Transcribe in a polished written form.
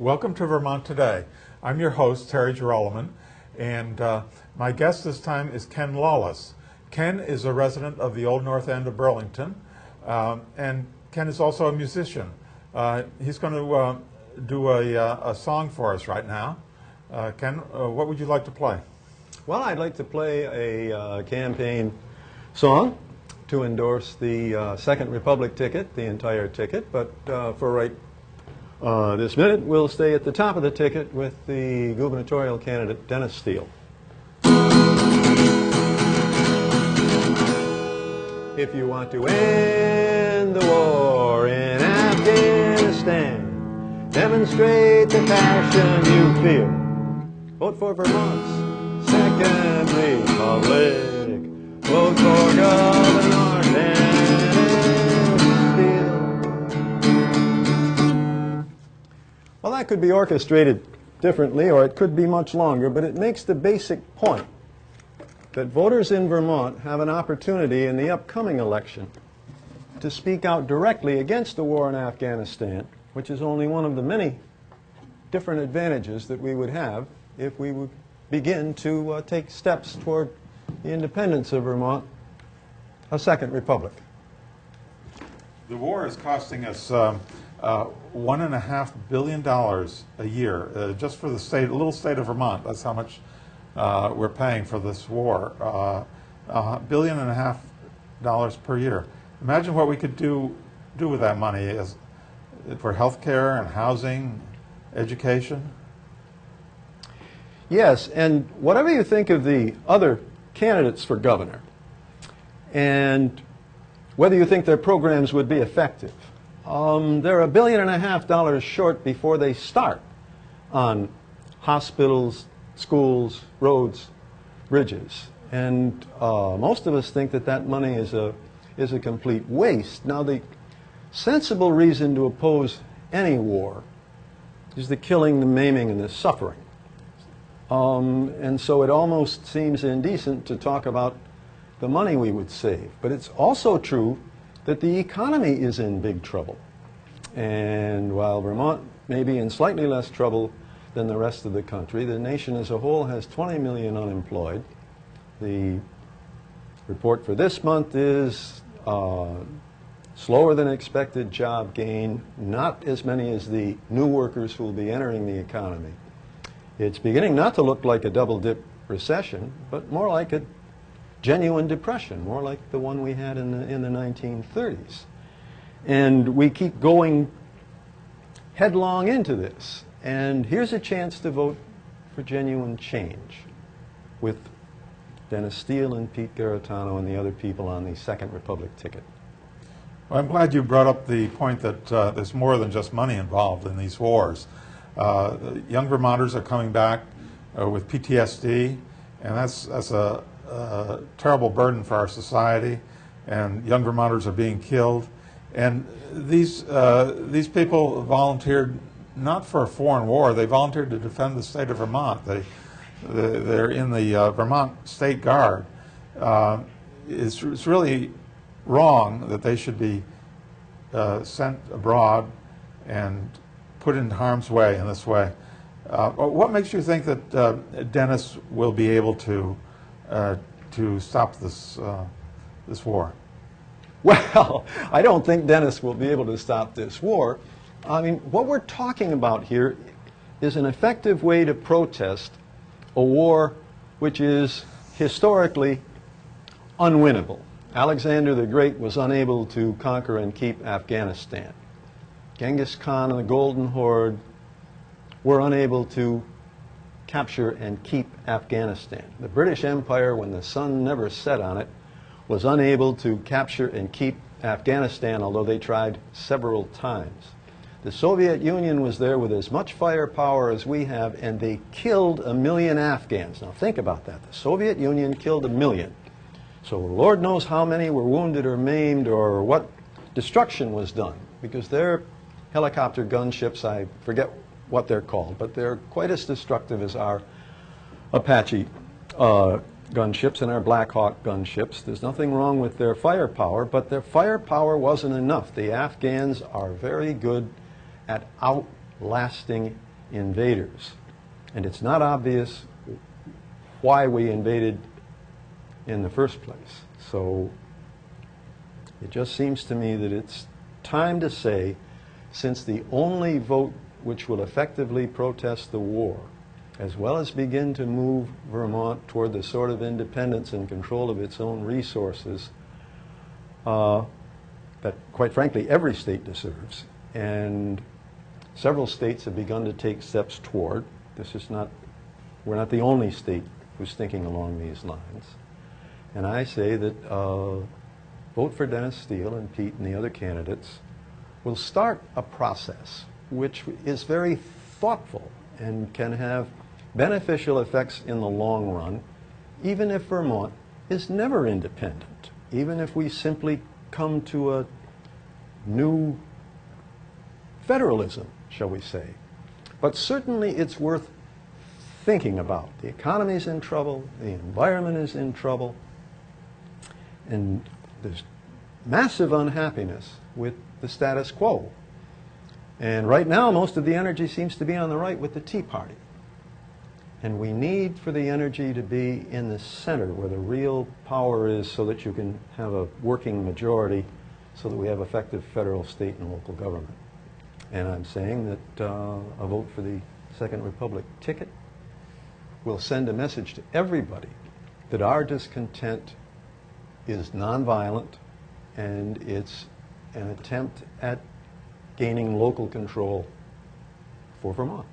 Welcome to Vermont Today. I'm your host, Terry Gerolman, and my guest this time is Ken Lawless. Ken is a resident of the Old North End of Burlington, and Ken is also a musician. He's going to do a song for us right now. Ken, what would you like to play? Well, I'd like to play a campaign song to endorse the Second Republic ticket, the entire ticket, but for right this minute, we'll stay at the top of the ticket with the gubernatorial candidate, Dennis Steele. If you want to end the war in Afghanistan, demonstrate the passion you feel. Vote for Vermont's Second Republic. Vote for Governor Dennis Steele. Well, that could be orchestrated differently, or it could be much longer, but it makes the basic point that voters in Vermont have an opportunity in the upcoming election to speak out directly against the war in Afghanistan, which is only one of the many different advantages that we would have if we would begin to take steps toward the independence of Vermont, a second republic. The war is costing us $1.5 billion a year, just for the state, a little state of Vermont. That's how much we're paying for this war, $1.5 billion per year. Imagine what we could do with that money for health care and housing, education. Yes, and whatever you think of the other candidates for governor, and whether you think their programs would be effective, they're $1.5 billion short before they start on hospitals, schools, roads, bridges. And most of us think that that money is a complete waste. Now, the sensible reason to oppose any war is the killing, the maiming, and the suffering. And so it almost seems indecent to talk about the money we would save. But it's also true that the economy is in big trouble. And while Vermont may be in slightly less trouble than the rest of the country, the nation as a whole has 20 million unemployed. The report for this month is slower than expected job gain, not as many as the new workers who will be entering the economy. It's beginning not to look like a double-dip recession, but more like a genuine depression, more like the one we had in the 1930s. And we keep going headlong into this. And here's a chance to vote for genuine change with Dennis Steele and Pete Garritano and the other people on the Second Republic ticket. Well, I'm glad you brought up the point that there's more than just money involved in these wars. Young Vermonters are coming back with PTSD, and that's a terrible burden for our society, and young Vermonters are being killed. And these people volunteered not for a foreign war, they volunteered to defend the state of Vermont. They're in the Vermont State Guard. It's really wrong that they should be sent abroad and put in harm's way in this way. What makes you think that Dennis will be able to stop this war? Well, I don't think Dennis will be able to stop this war. I mean, what we're talking about here is an effective way to protest a war which is historically unwinnable. Alexander the Great was unable to conquer and keep Afghanistan. Genghis Khan and the Golden Horde were unable to capture and keep Afghanistan. The British Empire, when the sun never set on it, was unable to capture and keep Afghanistan, although they tried several times. The Soviet Union was there with as much firepower as we have, and they killed 1 million Afghans. Now think about that. The Soviet Union killed 1 million. So Lord knows how many were wounded or maimed or what destruction was done, because their helicopter gunships, I forget what they're called, but they're quite as destructive as our Apache gunships and our Black Hawk gunships. There's nothing wrong with their firepower, but their firepower wasn't enough. The Afghans are very good at outlasting invaders. And it's not obvious why we invaded in the first place. So it just seems to me that it's time to say, since the only vote which will effectively protest the war, as well as begin to move Vermont toward the sort of independence and control of its own resources that, quite frankly, every state deserves, and several states have begun to take steps toward. We're not the only state who's thinking along these lines. And I say that vote for Dennis Steele and Pete and the other candidates will start a process which is very thoughtful and can have beneficial effects in the long run, even if Vermont is never independent, even if we simply come to a new federalism, shall we say. But certainly it's worth thinking about. The economy is in trouble, the environment is in trouble, and there's massive unhappiness with the status quo. And right now, most of the energy seems to be on the right with the Tea Party. And we need for the energy to be in the center where the real power is, so that you can have a working majority, so that we have effective federal, state, and local government. And I'm saying that a vote for the Second Republic ticket will send a message to everybody that our discontent is nonviolent, and it's an attempt at gaining local control for Vermont.